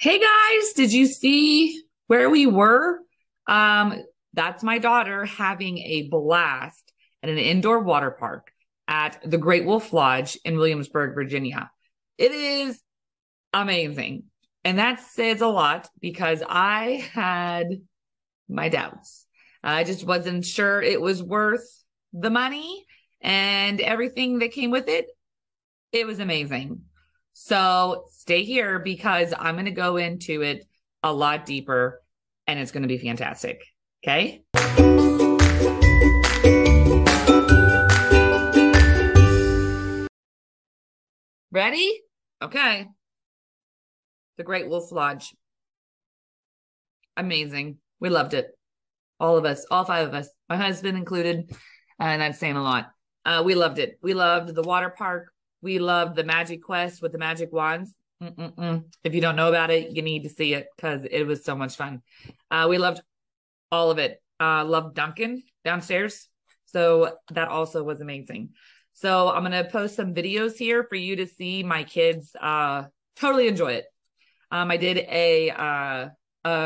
Hey guys, did you see where we were? That's my daughter having a blast at an indoor water park at the Great Wolf Lodge in Williamsburg, Virginia. It is amazing. And that says a lot because I had my doubts. I just wasn't sure it was worth the money and everything that came with it. It was amazing. So stay here because I'm going to go into it a lot deeper and it's going to be fantastic. Okay. Ready? Okay. The Great Wolf Lodge. Amazing. We loved it. All of us, all five of us, my husband included, and that's saying a lot. We loved it. We loved the water park. We loved the Magic Quest with the magic wands. If you don't know about it, you need to see it because it was so much fun. We loved all of it. Loved Duncan downstairs. So that also was amazing. So I'm going to post some videos here for you to see my kids totally enjoy it. I did a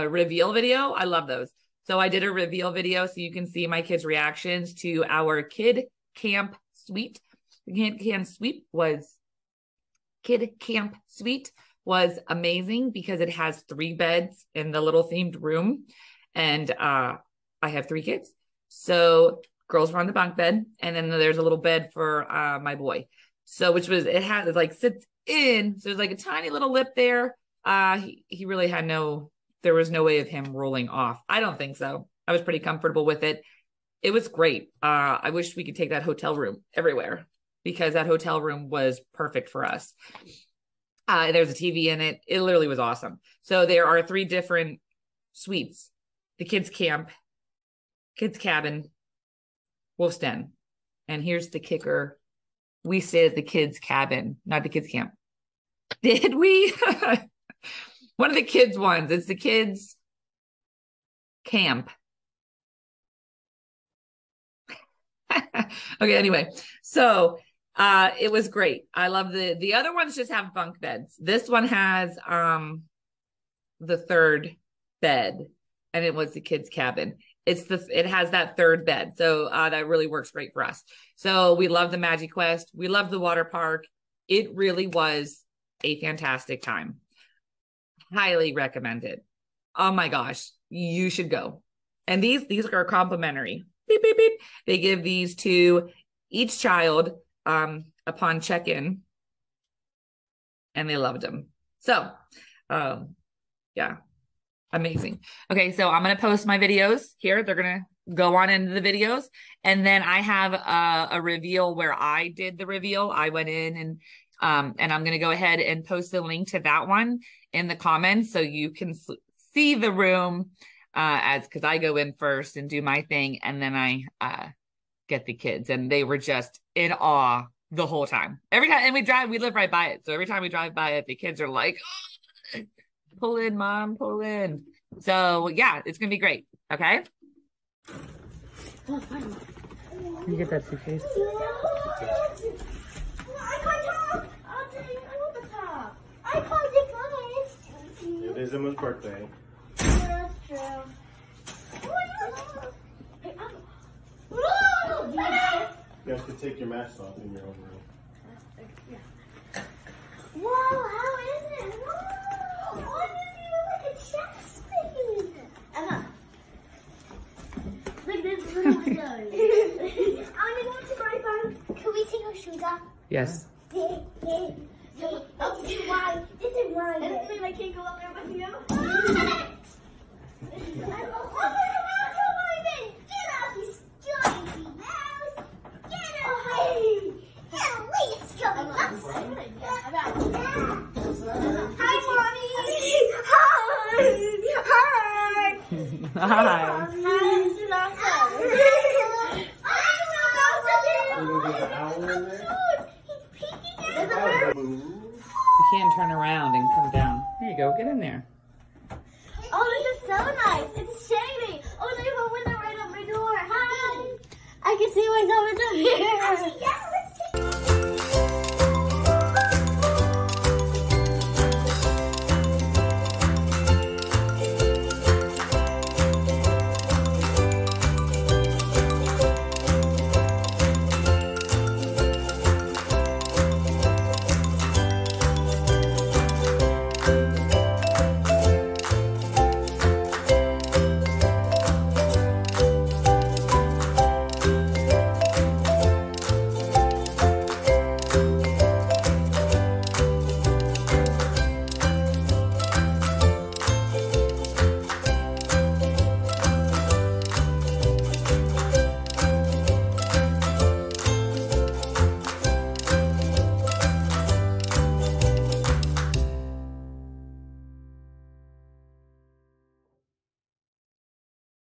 reveal video. I love those. So I did a reveal video so you can see my kids' reactions to our Kid Camp Suite. The Kid Camp Suite was amazing because it has 3 beds in the little themed room. And I have 3 kids. So girls were on the bunk bed. And then there's a little bed for my boy. So it sits in. So there's like a tiny little lip there. He really had there was no way of him rolling off. I don't think so. I was pretty comfortable with it. It was great. I wish we could take that hotel room everywhere because that hotel room was perfect for us. There's a TV in it. It literally was awesome. So there are 3 different suites: the kids' camp, kids' cabin, Wolf's Den. And here's the kicker. We stayed at the kids' cabin, not the kids' camp. Did we? One of the kids' ones. It's the kids' camp. Okay, anyway. So it was great. I love the other ones just have bunk beds. This one has the 3rd bed, and it was the kids' cabin. It has that 3rd bed. So that really works great for us. So we love the Magic Quest. We love the water park. It really was a fantastic time. Highly recommend it. Oh my gosh, you should go. And these are complimentary. Beep, beep, beep. They give these to each child upon check-in, and they loved them. So, yeah, amazing. Okay, so I'm gonna post my videos here. They're gonna go on into the videos, and then I have a reveal where I did the reveal. I went in and I'm gonna go ahead and post the link to that one in the comments so you can see the room because I go in first and do my thing, and then I get the kids, and they were just in awe the whole time. Every time, and we live right by it, so every time we drive by it, the kids are like, oh, pull in, Mom, pull in. So yeah, it's gonna be great. Okay. Can you get that suitcase? It is Emma's birthday. Yeah, that's true. You have to take your mask off in your own room. Whoa, how is it? Whoa! Why does it look like a chef's thing? Emma. Look, there's little windows. I want to go to my phone. Can we take our shoes off? Yes. Oh, this is why. This is why. Doesn't mean I can't go up there with you. Hi. You can't turn around and come down. There you go. Get in there. Oh, this is so nice. It's shady. Oh, there's a window right on my door. Hi. I can see myself in the mirror.